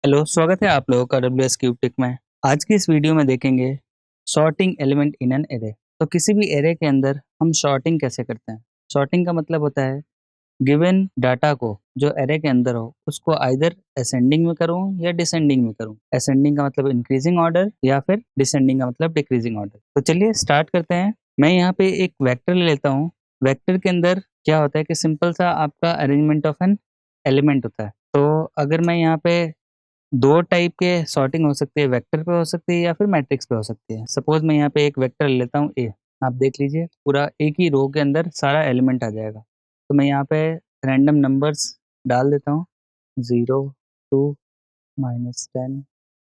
Hello, स्वागत है आप लोगों का डब्ल्यूएस क्यूब टेक में। आज की इस वीडियो में देखेंगे sorting element in an array. तो किसी भी एरे के अंदर हम सॉर्टिंग कैसे करते हैं। सॉर्टिंग का मतलब होता है गिवन डाटा को जो एरे के अंदर हो उसको आइदर असेंडिंग में करूं या डिसेंडिंग में करूं। असेंडिंग का मतलब इंक्रीजिंग ऑर्डर या फिर डिसेंडिंग का मतलब डिक्रीजिंग ऑर्डर। तो चलिए स्टार्ट करते हैं। मैं यहाँ पे एक वेक्टर ले लेता हूँ। वेक्टर के अंदर क्या होता है कि सिंपल सा आपका अरेंजमेंट ऑफ एन एलिमेंट होता है। तो अगर मैं यहाँ पे दो टाइप के सॉर्टिंग हो सकती है, वेक्टर पे हो सकती है या फिर मैट्रिक्स पे हो सकती है। सपोज मैं यहाँ पे एक वेक्टर ले लेता हूँ ए। आप देख लीजिए पूरा एक ही रो के अंदर सारा एलिमेंट आ जाएगा। तो मैं यहाँ पे रैंडम नंबर्स डाल देता हूँ, 0, 2, -10।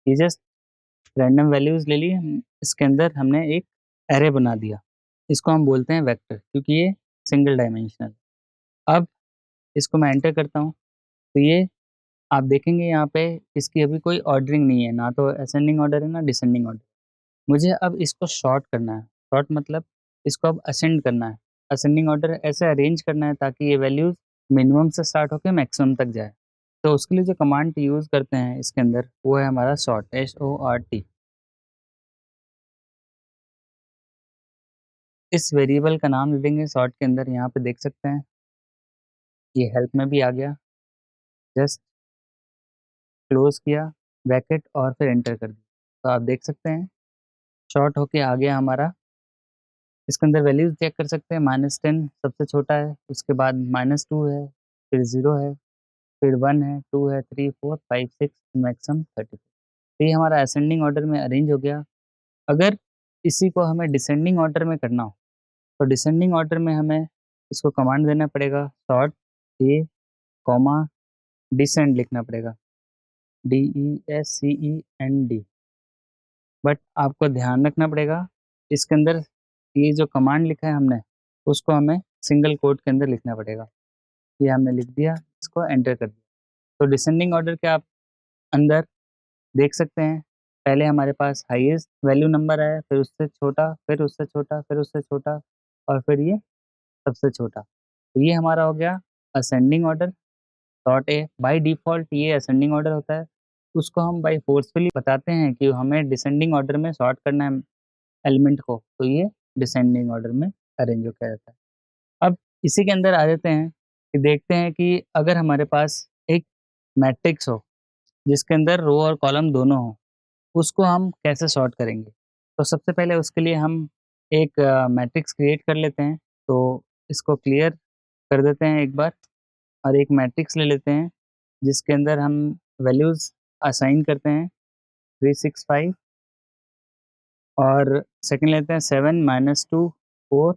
ये जस्ट रैंडम वैल्यूज ले ली। इसके अंदर हमने एक एरे बना दिया। इसको हम बोलते हैं वेक्टर क्योंकि ये सिंगल डायमेंशनल। अब इसको मैं एंटर करता हूँ तो ये आप देखेंगे यहाँ पे इसकी अभी कोई ऑर्डरिंग नहीं है, ना तो असेंडिंग ऑर्डर है ना डिसेंडिंग ऑर्डर। मुझे अब इसको शॉर्ट करना है। शॉर्ट मतलब इसको अब असेंड करना है। असेंडिंग ऑर्डर ऐसे अरेंज करना है ताकि ये वैल्यूज मिनिमम से स्टार्ट होकर मैक्सिमम तक जाए। तो उसके लिए जो कमांड यूज़ करते हैं इसके अंदर वो है हमारा सॉर्ट, SORT। इस वेरिएबल का नाम दे देंगे सॉर्ट के अंदर। यहाँ पे देख सकते हैं ये हेल्प में भी आ गया। जस्ट क्लोज किया ब्रैकेट और फिर एंटर कर दिया। तो आप देख सकते हैं शॉर्ट होके आ गया हमारा। इसके अंदर वैल्यूज चेक कर सकते हैं। -10 सबसे छोटा है, उसके बाद -2 है, फिर 0 है, फिर 1 है, 2 है, 3, 4, 5, 6, मैक्सिमम 34। तो ये हमारा असेंडिंग ऑर्डर में अरेंज हो गया। अगर इसी को हमें डिसेंडिंग ऑर्डर में करना हो तो डिसेंडिंग ऑर्डर में हमें इसको कमांड देना पड़ेगा, सॉर्ट ए कॉमा डिसेंड लिखना पड़ेगा, DESCEND। बट आपको ध्यान रखना पड़ेगा इसके अंदर ये जो कमांड लिखा है हमने उसको हमें सिंगल कोट के अंदर लिखना पड़ेगा। ये हमने लिख दिया, इसको एंटर कर दिया। तो डिसेंडिंग ऑर्डर के आप अंदर देख सकते हैं पहले हमारे पास हाईएस्ट वैल्यू नंबर है, फिर उससे छोटा, फिर उससे छोटा, फिर उससे छोटा और फिर ये सबसे छोटा। तो ये हमारा हो गया ascending order. Sort A by default ये असेंडिंग ऑर्डर होता है। उसको हम बाय फोर्सफुली बताते हैं कि हमें डिसेंडिंग ऑर्डर में सॉर्ट करना है एलिमेंट को, तो ये डिसेंडिंग ऑर्डर में अरेंज किया जाता है। अब इसी के अंदर आ जाते हैं कि देखते हैं कि अगर हमारे पास एक मैट्रिक्स हो जिसके अंदर रो और कॉलम दोनों हों, उसको हम कैसे सॉर्ट करेंगे। तो सबसे पहले उसके लिए हम एक मैट्रिक्स क्रिएट कर लेते हैं। तो इसको क्लियर कर देते हैं एक बार और एक मैट्रिक्स ले लेते हैं जिसके अंदर हम वैल्यूज़ असाइन करते हैं 365 और सेकंड लेते हैं 7 -2 4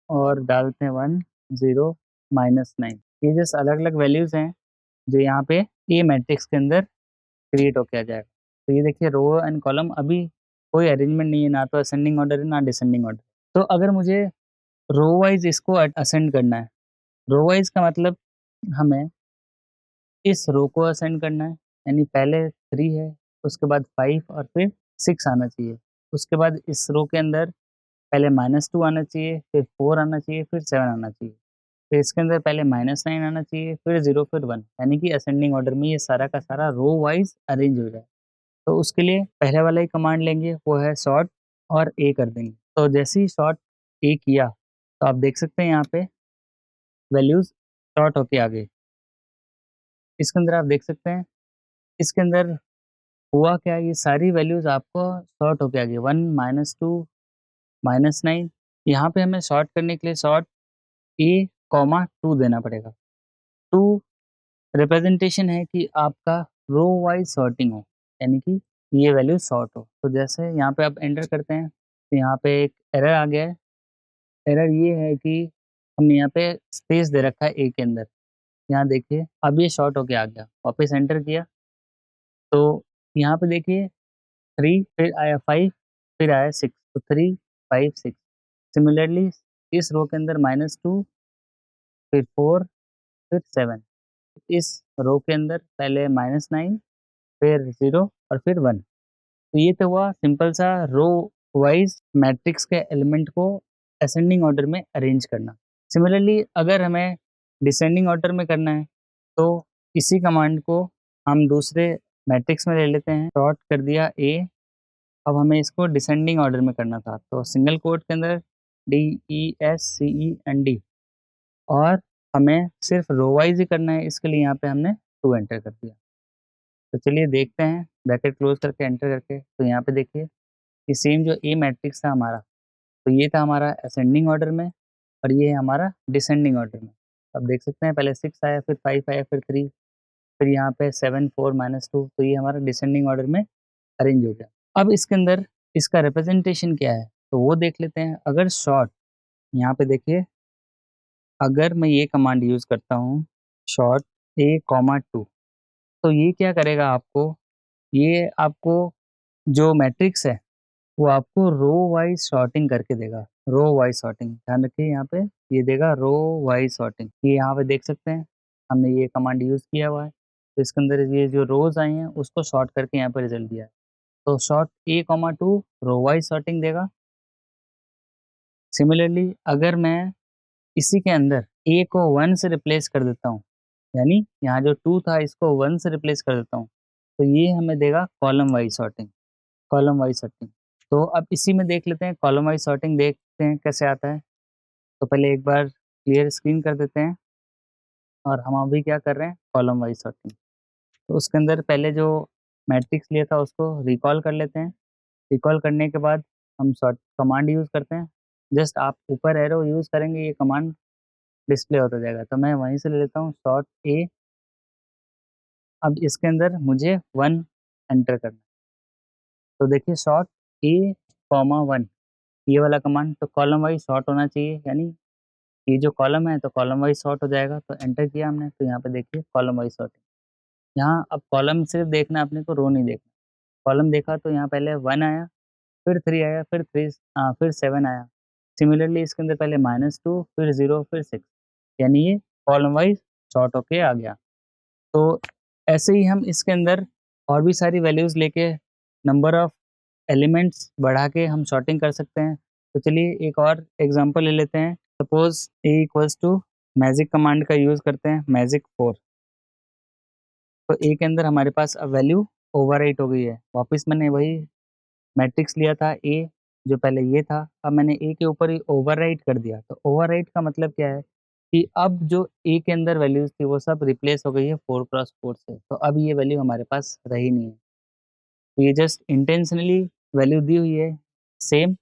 और डालते हैं 1 0 -9। ये जस्ट अलग-अलग वैल्यूज़ हैं जो यहाँ पे ये मैट्रिक्स के अंदर क्रिएट होके आ जाएगा। तो ये देखिए रो एंड कॉलम अभी कोई अरेंजमेंट नहीं है, ना तो असेंडिंग ऑर्डर है ना डिसेंडिंग ऑर्डर। तो अगर मुझे रो वाइज़ इसको असेंड करना है, रो वाइज़ का मतलब हमें इस रो को असेंड करना है, यानी पहले 3 है, उसके बाद 5 और फिर 6 आना चाहिए। उसके बाद इस रो के अंदर पहले -2 आना चाहिए, फिर 4 आना चाहिए, फिर 7 आना चाहिए। फिर इसके अंदर पहले -9 आना चाहिए, फिर 0 फिर 1, यानी कि असेंडिंग ऑर्डर में ये सारा का सारा रो वाइज़ अरेंज हो जाए। तो उसके लिए पहले वाला ही कमांड लेंगे, वो है सॉर्ट और ए कर देंगे। तो जैसे ही सॉर्ट ए किया, तो आप देख सकते हैं यहाँ पे वैल्यूज़ सॉर्ट होके आ गई। इसके अंदर आप देख सकते हैं, इसके अंदर हुआ क्या, ये सारी वैल्यूज़ आपको सॉर्ट होके आ गई। 1 -2 -9। यहाँ पे हमें सॉर्ट करने के लिए सॉर्ट ए कॉमा 2 देना पड़ेगा। 2 रिप्रेजेंटेशन है कि आपका रो वाइज़ सॉर्टिंग हो, यानी कि ये वैल्यू सॉर्ट हो। तो जैसे यहाँ पे आप एंटर करते हैं, तो यहाँ पे एक एरर आ गया है। एरर ये है कि हमने यहाँ पे स्पेस दे रखा है ए के अंदर। यहाँ देखिए अब ये शॉर्ट होके आ गया। वापस एंटर किया, तो यहाँ पे देखिए 3 फिर आया 5 फिर आया 6, तो 3 5 6। सिमिलरली इस रो के अंदर -2 फिर 4 फिर 7। इस रो के अंदर पहले -9 फिर 0 और फिर 1। तो ये तो हुआ सिंपल सा रो वाइज मैट्रिक्स के एलिमेंट को असेंडिंग ऑर्डर में अरेंज करना। सिमिलरली अगर हमें डिसेंडिंग ऑर्डर में करना है, तो इसी कमांड को हम दूसरे मैट्रिक्स में ले लेते हैं। सॉर्ट कर दिया ए, अब हमें इसको डिसेंडिंग ऑर्डर में करना था, तो सिंगल कोट के अंदर DESCEND, और हमें सिर्फ रो वाइज ही करना है, इसके लिए यहाँ पे हमने 2 एंटर कर दिया। तो चलिए देखते हैं, ब्रैकेट क्लोज करके एंटर करके, तो यहाँ पे देखिए ये सेम जो ए मैट्रिक्स था हमारा, तो ये था हमारा असेंडिंग ऑर्डर में और ये है हमारा डिसेंडिंग ऑर्डर में। अब देख सकते हैं पहले 6 आया, फिर 5 आया, फिर 3, फिर यहाँ पे 7 4 -2, तो ये हमारा डिसेंडिंग ऑर्डर में अरेंज हो गया। अब इसके अंदर इसका रिप्रेजेंटेशन क्या है, तो वो देख लेते हैं। अगर शॉर्ट, यहाँ पे देखिए, अगर मैं ये कमांड यूज़ करता हूँ शॉर्ट A, 2, तो ये क्या करेगा आपको, ये आपको जो मैट्रिक्स है वो आपको रो वाइज सॉर्टिंग करके देगा। रो वाइज सॉर्टिंग, ध्यान रखिए यहाँ पे ये देगा रो वाइज सॉर्टिंग। ये यहाँ पे देख सकते हैं हमने ये कमांड यूज़ किया हुआ है, तो इसके अंदर ये जो रोज आई हैं उसको सॉर्ट करके यहाँ पे रिजल्ट दिया है। तो sort A, 2 row wise sorting देगा। सिमिलरली अगर मैं इसी के अंदर A को 1 से रिप्लेस कर देता हूँ, यानी यहाँ जो 2 था इसको 1 से रिप्लेस कर देता हूँ, तो ये हमें देगा column wise sorting. Column wise sorting, तो अब इसी में देख लेते हैं कॉलम वाइज सॉर्टिंग, देखते हैं कैसे आता है। तो पहले एक बार क्लियर स्क्रीन कर देते हैं और हम अभी क्या कर रहे हैं, कॉलम वाइज सॉर्टिंग। तो उसके अंदर पहले जो मैट्रिक्स लिया था उसको रिकॉल कर लेते हैं। रिकॉल करने के बाद हम सॉर्ट कमांड यूज़ करते हैं। जस्ट आप ऊपर एरो यूज़ करेंगे, ये कमांड डिस्प्ले होता जाएगा। तो मैं वहीं से ले लेता हूँ सॉर्ट ए। अब इसके अंदर मुझे 1 एंटर करना है। तो देखिए सॉर्ट A, 1, ये वाला कमांड, तो कॉलम वाइज सॉर्ट होना चाहिए, यानी ये जो कॉलम है तो कॉलम वाइज सॉर्ट हो जाएगा। तो एंटर किया हमने, तो यहाँ पे देखिए कॉलम वाइज सॉर्टिंग। यहाँ अब कॉलम सिर्फ देखना है अपने को, रो नहीं देखना। कॉलम देखा तो यहाँ पहले 1 आया, फिर 3 आया, फिर 7 आया। सिमिलरली इसके अंदर पहले -2, फिर 0, फिर 6, यानी ये कॉलम वाइज सॉर्ट होके आ गया। तो ऐसे ही हम इसके अंदर और भी सारी वैल्यूज़ लेके नंबर ऑफ एलिमेंट्स बढ़ा के हम सॉर्टिंग कर सकते हैं। तो चलिए एक और एग्जांपल ले लेते हैं। सपोज़ A = मैजिक कमांड का यूज़ करते हैं, मैजिक 4। तो A के अंदर हमारे पास अब वैल्यू ओवरराइट हो गई है। वापस मैंने वही मैट्रिक्स लिया था A, जो पहले ये था, अब मैंने A के ऊपर ही ओवरराइट कर दिया। तो ओवरराइट का मतलब क्या है कि अब जो A के अंदर वैल्यूज़ थी वो सब रिप्लेस हो गई है 4x4 से। तो अब ये वैल्यू हमारे पास रही नहीं है। तो ये जस्ट इंटेंशनली वैल्यू दी हुई है सेम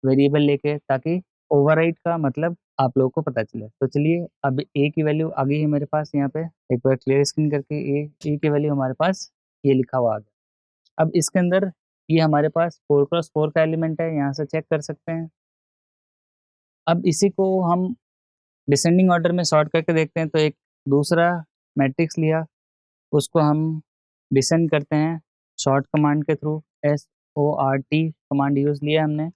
वेरिएबल लेके, ताकि ओवरराइट का मतलब आप लोगों को पता चले। तो चलिए अब A की वैल्यू आ गई है मेरे पास यहाँ पे, एक बार क्लियर स्क्रीन करके A की वैल्यू हमारे पास ये लिखा हुआ आ गया। अब इसके अंदर ये हमारे पास 4x4 का एलिमेंट है, यहाँ से चेक कर सकते हैं। अब इसी को हम डिसेंडिंग ऑर्डर में सॉर्ट करके देखते हैं। तो एक दूसरा मैट्रिक्स लिया, उसको हम डिसेंड करते हैं सॉर्ट कमांड के थ्रू। SORT कमांड यूज़ लिया हमने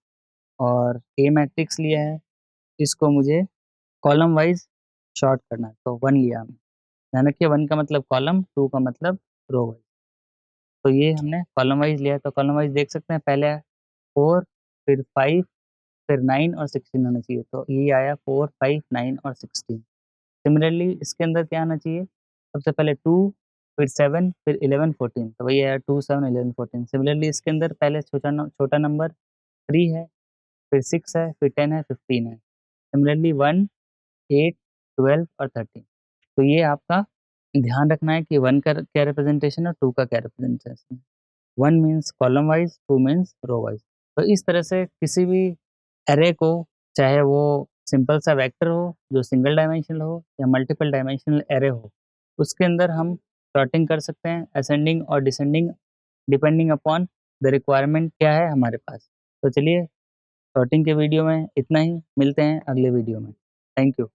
और A मैट्रिक्स लिया है, इसको मुझे कॉलम वाइज सॉर्ट करना है, तो 1 लिया हमने। ध्यान रखिए 1 का मतलब कॉलम, 2 का मतलब रो वाइज। तो ये हमने कॉलम वाइज लिया है, तो कॉलम वाइज देख सकते हैं पहले 4, फिर 5, फिर 9 और 16 आना चाहिए। तो ये आया 4, 5, 9 और 16। सिमिलरली इसके अंदर क्या आना चाहिए, सबसे पहले 2, फिर 7, फिर 11, 14, तो वही आया 2, 7, 11, 14। सिमिलरली इसके अंदर पहले छोटा नंबर 3 है, फिर 6 है, फिर 10 है, 15 है। सिमिलरली 1, 8, 12 और 13। तो ये आपका ध्यान रखना है कि 1 का क्या रिप्रेजेंटेशन है, 2 का क्या रिप्रेजेंटेशन है। 1 means column wise, 2 means row wise. तो इस तरह से किसी भी एरे को, चाहे वो सिंपल सा वेक्टर हो जो सिंगल डायमेंशनल हो या मल्टीपल डायमेंशनल एरे हो, उसके अंदर हम सॉर्टिंग कर सकते हैं असेंडिंग और descending, depending upon the requirement क्या है हमारे पास। तो चलिए सॉर्टिंग के वीडियो में इतना ही, मिलते हैं अगले वीडियो में। Thank you.